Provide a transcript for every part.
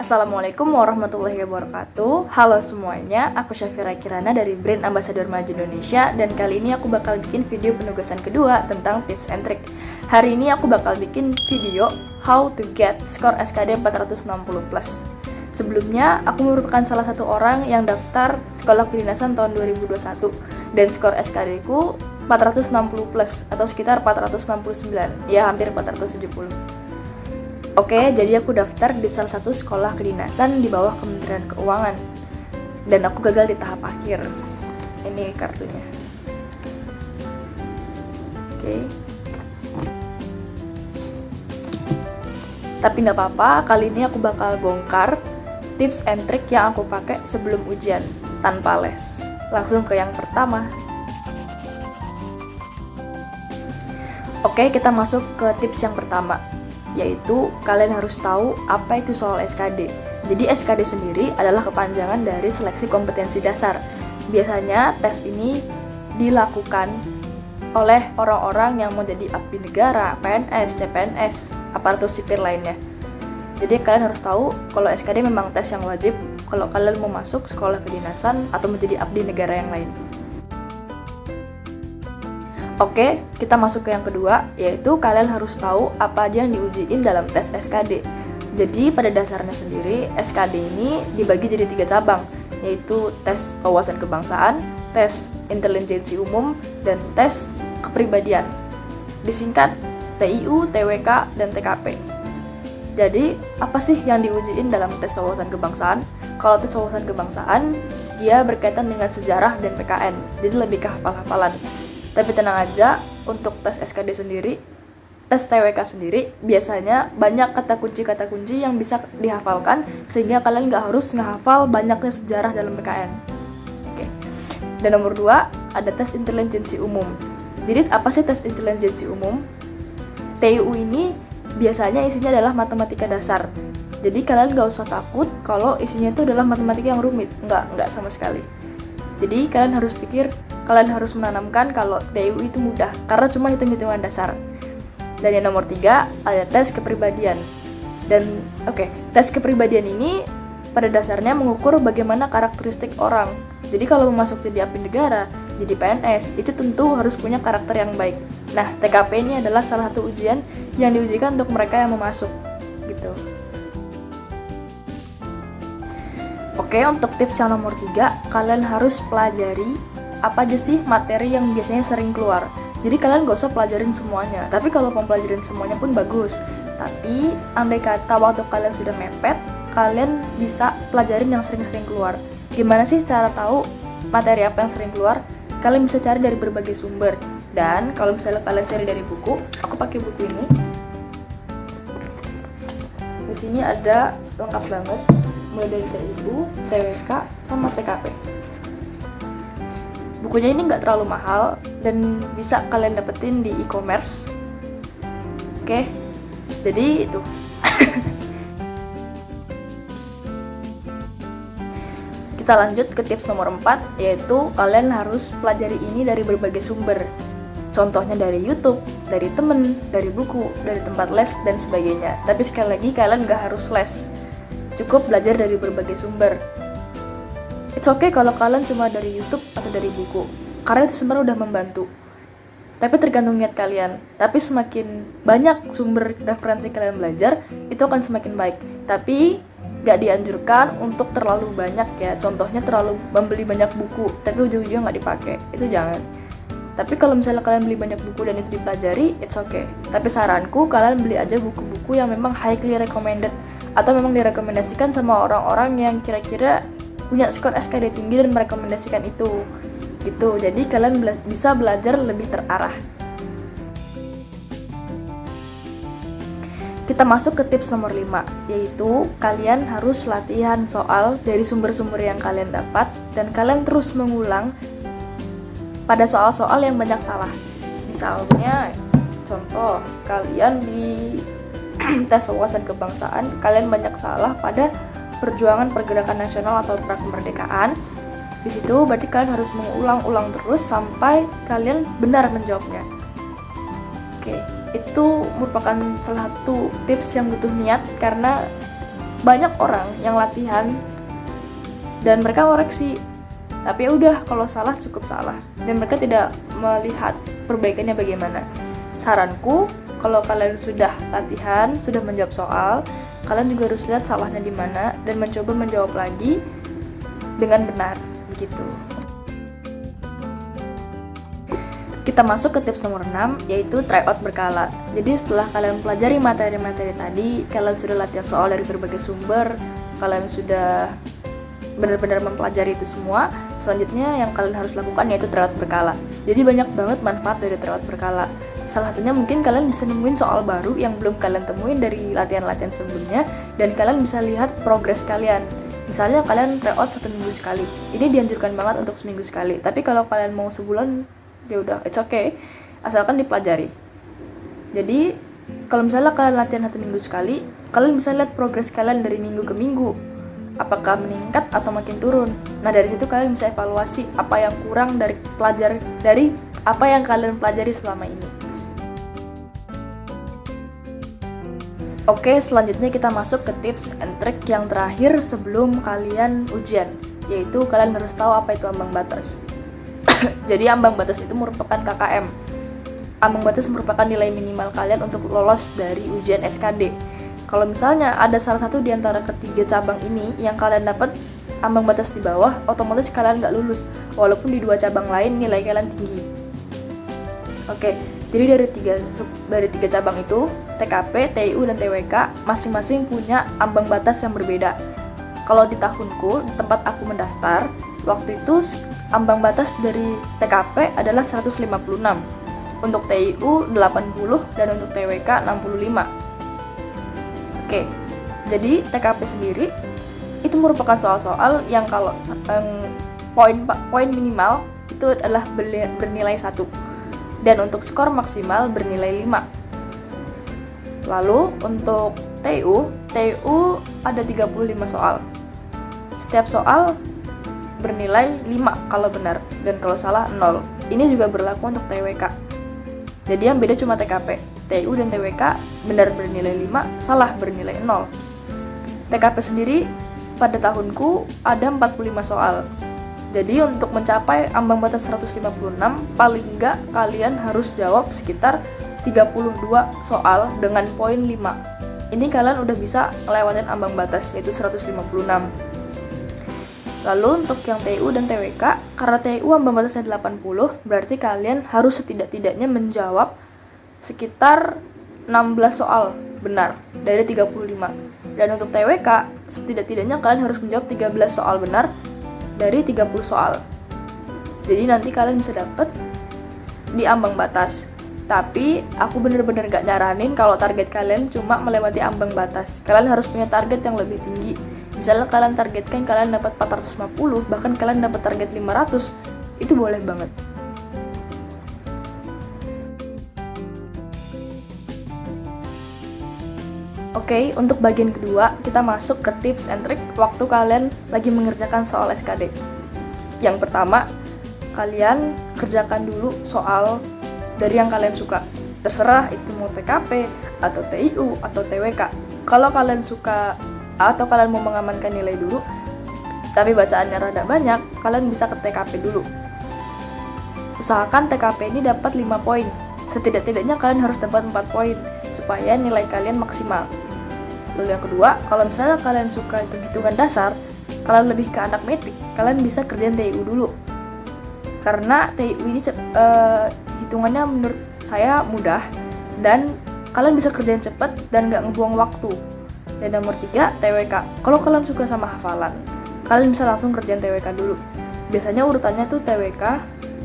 Assalamualaikum warahmatullahi wabarakatuh. Halo semuanya, aku Syafira Kirana dari Brand Ambassador Maju Indonesia. Dan kali ini aku bakal bikin video penugasan kedua tentang tips and trick. Hari ini aku bakal bikin video How to get skor SKD 460+. Sebelumnya, aku merupakan salah satu orang yang daftar sekolah kedinasan tahun 2021. Dan skor SKD ku 460+, atau sekitar 469, ya hampir 470. Oke, jadi aku daftar di salah satu sekolah kedinasan di bawah Kementerian Keuangan. Dan aku gagal di tahap akhir. Ini kartunya. Oke. Tapi nggak apa-apa, kali ini aku bakal bongkar tips and trick yang aku pakai sebelum ujian, tanpa les. Langsung ke yang pertama. Oke, kita masuk ke tips yang pertama, yaitu kalian harus tahu apa itu soal SKD. Jadi SKD sendiri adalah kepanjangan dari seleksi kompetensi dasar. Biasanya tes ini dilakukan oleh orang-orang yang mau jadi abdi negara, PNS, CPNS, aparatur sipil lainnya. Jadi kalian harus tahu kalau SKD memang tes yang wajib kalau kalian mau masuk sekolah kedinasan atau menjadi abdi negara yang lain. Oke, kita masuk ke yang kedua, yaitu kalian harus tahu apa aja yang diujiin dalam tes SKD. Jadi pada dasarnya sendiri, SKD ini dibagi jadi 3 cabang, yaitu tes wawasan kebangsaan, tes intelijensi umum, dan tes kepribadian. Disingkat TIU, TWK, dan TKP. Jadi, apa sih yang diujiin dalam tes wawasan kebangsaan? Kalau tes wawasan kebangsaan, dia berkaitan dengan sejarah dan PKN, jadi lebih ke hafal-hafalan. Tapi tenang aja, untuk tes SKD sendiri, tes TWK sendiri, biasanya banyak kata kunci yang bisa dihafalkan, sehingga kalian nggak harus ngehafal banyaknya sejarah dalam PKN. Oke. Dan nomor 2, ada tes intelijensi umum. Jadi apa sih tes intelijensi umum? TIU ini biasanya isinya adalah matematika dasar. Jadi kalian nggak usah takut kalau isinya itu adalah matematika yang rumit. Nggak sama sekali. Jadi kalian harus menanamkan kalau TIU itu mudah, karena cuma hitung-hitungan dasar. Dan yang nomor 3, ada tes kepribadian. Dan tes kepribadian ini pada dasarnya mengukur bagaimana karakteristik orang. Jadi kalau mau masuk jadi abdi negara, jadi PNS, itu tentu harus punya karakter yang baik. Nah, TKP ini adalah salah satu ujian yang diujikan untuk mereka yang mau masuk, gitu. Oke, untuk tips yang nomor 3, kalian harus pelajari apa aja sih materi yang biasanya sering keluar. Jadi kalian gak usah pelajarin semuanya, tapi kalau mau pelajarin semuanya pun bagus. Tapi andai kata waktu kalian sudah mepet, kalian bisa pelajarin yang sering-sering keluar. Gimana sih cara tahu materi apa yang sering keluar? Kalian bisa cari dari berbagai sumber. Dan kalau misalnya kalian cari dari buku, aku pakai buku ini. Di sini ada lengkap banget, mulai dari TIU, TWK, sama TKP. Bukunya ini nggak terlalu mahal dan bisa kalian dapetin di e-commerce. Oke, jadi itu. Kita lanjut ke tips nomor 4, yaitu kalian harus pelajari ini dari berbagai sumber. Contohnya dari YouTube, dari temen, dari buku, dari tempat les, dan sebagainya. Tapi sekali lagi, kalian nggak harus les. Cukup belajar dari berbagai sumber. It's okay kalau kalian cuma dari YouTube atau dari buku, karena itu sebenarnya udah membantu. Tapi tergantung niat kalian. Tapi semakin banyak sumber referensi kalian belajar, itu akan semakin baik. Tapi gak dianjurkan untuk terlalu banyak ya. Contohnya terlalu membeli banyak buku, tapi ujung-ujungnya gak dipakai. Itu jangan. Tapi kalau misalnya kalian beli banyak buku dan itu dipelajari, it's okay. Tapi saranku, kalian beli aja buku-buku yang memang highly recommended, atau memang direkomendasikan sama orang-orang yang kira-kira punya skor SKD tinggi dan merekomendasikan itu gitu. Jadi kalian bisa belajar lebih terarah. Kita masuk ke tips nomor 5, yaitu kalian harus latihan soal dari sumber-sumber yang kalian dapat, dan kalian terus mengulang pada soal-soal yang banyak salah. Misalnya, contoh, kalian di tes wawasan kebangsaan, kalian banyak salah pada perjuangan pergerakan nasional atau pra kemerdekaan. Di situ berarti kalian harus mengulang-ulang terus sampai kalian benar menjawabnya. Oke, itu merupakan salah satu tips yang butuh niat, karena banyak orang yang latihan dan mereka koreksi, tapi ya udah, kalau salah cukup salah dan mereka tidak melihat perbaikannya bagaimana. Saranku, kalau kalian sudah latihan, sudah menjawab soal, kalian juga harus lihat salahnya di mana dan mencoba menjawab lagi dengan benar, begitu. Kita masuk ke tips nomor 6, yaitu tryout berkala. Jadi setelah kalian pelajari materi-materi tadi, kalian sudah latihan soal dari berbagai sumber, kalian sudah benar-benar mempelajari itu semua, selanjutnya yang kalian harus lakukan yaitu tryout berkala. Jadi banyak banget manfaat dari tryout berkala. Salah satunya mungkin kalian bisa nemuin soal baru yang belum kalian temuin dari latihan-latihan sebelumnya, dan kalian bisa lihat progres kalian. Misalnya kalian tryout 1 minggu sekali, ini dianjurkan banget untuk seminggu sekali, tapi kalau kalian mau sebulan, ya udah, it's okay, asalkan dipelajari. Jadi kalau misalnya kalian latihan 1 minggu sekali, kalian bisa lihat progres kalian dari minggu ke minggu, apakah meningkat atau makin turun. Nah, dari situ kalian bisa evaluasi apa yang kurang dari apa yang kalian pelajari selama ini. Oke, selanjutnya kita masuk ke tips and trick yang terakhir sebelum kalian ujian, yaitu kalian harus tahu apa itu ambang batas. Jadi ambang batas itu merupakan KKM. Ambang batas merupakan nilai minimal kalian untuk lolos dari ujian SKD. Kalau misalnya ada salah satu di antara ketiga cabang ini yang kalian dapat ambang batas di bawah, otomatis kalian nggak lulus, walaupun di 2 cabang lain nilai kalian tinggi. Oke, jadi dari tiga cabang itu, TKP, TIU, dan TWK masing-masing punya ambang batas yang berbeda. Kalau di tahunku, di tempat aku mendaftar, waktu itu ambang batas dari TKP adalah 156, untuk TIU 80, dan untuk TWK 65. Oke, jadi TKP sendiri itu merupakan soal-soal yang kalau poin minimal itu adalah bernilai 1, dan untuk skor maksimal bernilai 5. Lalu untuk TIU ada 35 soal. Setiap soal bernilai 5 kalau benar, dan kalau salah 0. Ini juga berlaku untuk TWK. Jadi yang beda cuma TKP. TIU dan TWK benar bernilai 5, salah bernilai 0. TKP sendiri pada tahunku ada 45 soal. Jadi untuk mencapai ambang batas 156, paling enggak kalian harus jawab sekitar 32 soal dengan poin 5. Ini kalian udah bisa ngelewatin ambang batas, yaitu 156. Lalu untuk yang TIU dan TWK, karena TIU ambang batasnya 80, berarti kalian harus setidak-tidaknya menjawab sekitar 16 soal benar dari 35. Dan untuk TWK, setidak-tidaknya kalian harus menjawab 13 soal benar dari 30 soal. Jadi nanti kalian bisa dapet di ambang batas. Tapi aku bener-bener gak nyaranin kalau target kalian cuma melewati ambang batas. Kalian harus punya target yang lebih tinggi. Misalnya kalian targetkan kalian dapat 450, bahkan kalian dapat target 500, itu boleh banget. Oke, untuk bagian kedua, kita masuk ke tips and trick waktu kalian lagi mengerjakan soal SKD. Yang pertama, kalian kerjakan dulu soal dari yang kalian suka. Terserah itu mau TKP, atau TIU, atau TWK. Kalau kalian suka atau kalian mau mengamankan nilai dulu, tapi bacaannya rada banyak, kalian bisa ke TKP dulu. Usahakan TKP ini dapat 5 poin. Setidak-tidaknya kalian harus dapat 4 poin, supaya nilai kalian maksimal. Lalu yang kedua, kalau misalnya kalian suka hitung-hitungan dasar, kalian lebih ke anak metik, kalian bisa kerjain TIU dulu. Karena TIU ini hitungannya menurut saya mudah, dan kalian bisa kerjain cepat dan nggak ngebuang waktu. Dan nomor 3, TWK. Kalau kalian suka sama hafalan, kalian bisa langsung kerjain TWK dulu. Biasanya urutannya tuh TWK,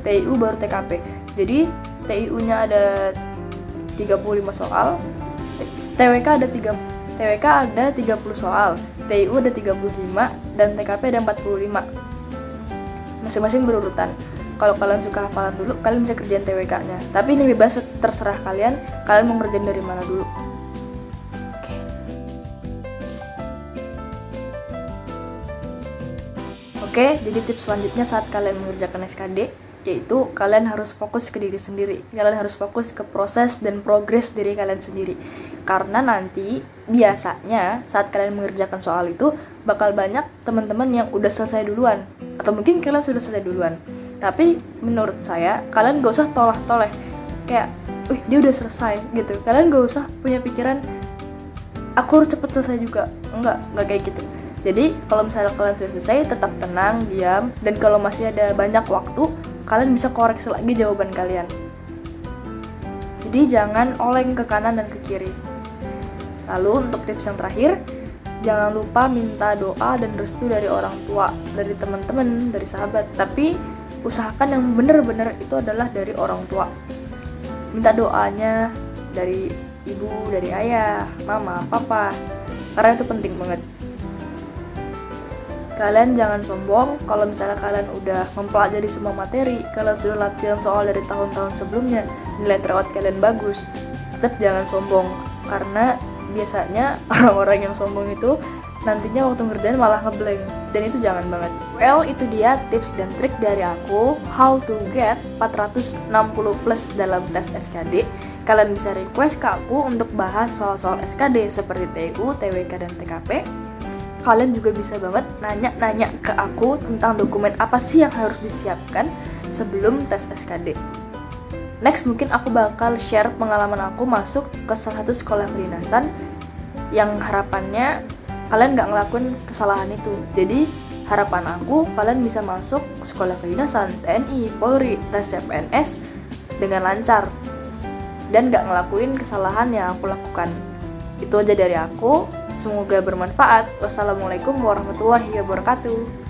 TIU, baru TKP. Jadi TIU-nya ada 35 soal, TWK ada 30 soal, TIU ada 35, dan TKP ada 45. Masing-masing berurutan. Kalau kalian suka hafalan dulu, kalian bisa kerjain TWK-nya. Tapi ini bebas, terserah kalian mau ngerjain dari mana dulu. Oke, jadi tips selanjutnya saat kalian mengerjakan SKD, yaitu kalian harus fokus ke diri sendiri. Kalian harus fokus ke proses dan progres diri kalian sendiri. Karena nanti biasanya saat kalian mengerjakan soal itu bakal banyak teman-teman yang udah selesai duluan, atau mungkin kalian sudah selesai duluan. Tapi menurut saya kalian gak usah toleh-toleh kayak, wih dia udah selesai gitu. Kalian gak usah punya pikiran aku harus cepet selesai juga. Enggak kayak gitu. Jadi kalau misalnya kalian sudah selesai, tetap tenang, diam, dan kalau masih ada banyak waktu, kalian bisa koreksi lagi jawaban kalian. Jadi jangan oleng ke kanan dan ke kiri. Lalu untuk tips yang terakhir, jangan lupa minta doa dan restu dari orang tua, dari teman-teman, dari sahabat. Tapi usahakan yang benar-benar itu adalah dari orang tua. Minta doanya dari ibu, dari ayah, mama, papa, karena itu penting banget. Kalian jangan sombong kalau misalnya kalian udah mempelajari semua materi, kalian sudah latihan soal dari tahun-tahun sebelumnya, nilai terawat kalian bagus. Tetap jangan sombong, karena biasanya orang-orang yang sombong itu nantinya waktu ngerjain malah ngeblank, dan itu jangan banget. Well, itu dia tips dan trik dari aku how to get 460 plus dalam tes SKD. Kalian bisa request ke aku untuk bahas soal-soal SKD seperti TU, TWK, dan TKP. Kalian juga bisa banget nanya-nanya ke aku tentang dokumen apa sih yang harus disiapkan sebelum tes SKD. Next, mungkin aku bakal share pengalaman aku masuk ke salah satu sekolah kedinasan yang harapannya kalian gak ngelakuin kesalahan itu. Jadi harapan aku kalian bisa masuk sekolah kedinasan, TNI, Polri, tes CPNS dengan lancar dan gak ngelakuin kesalahan yang aku lakukan. Itu aja dari aku. Semoga bermanfaat. Wassalamualaikum warahmatullahi wabarakatuh.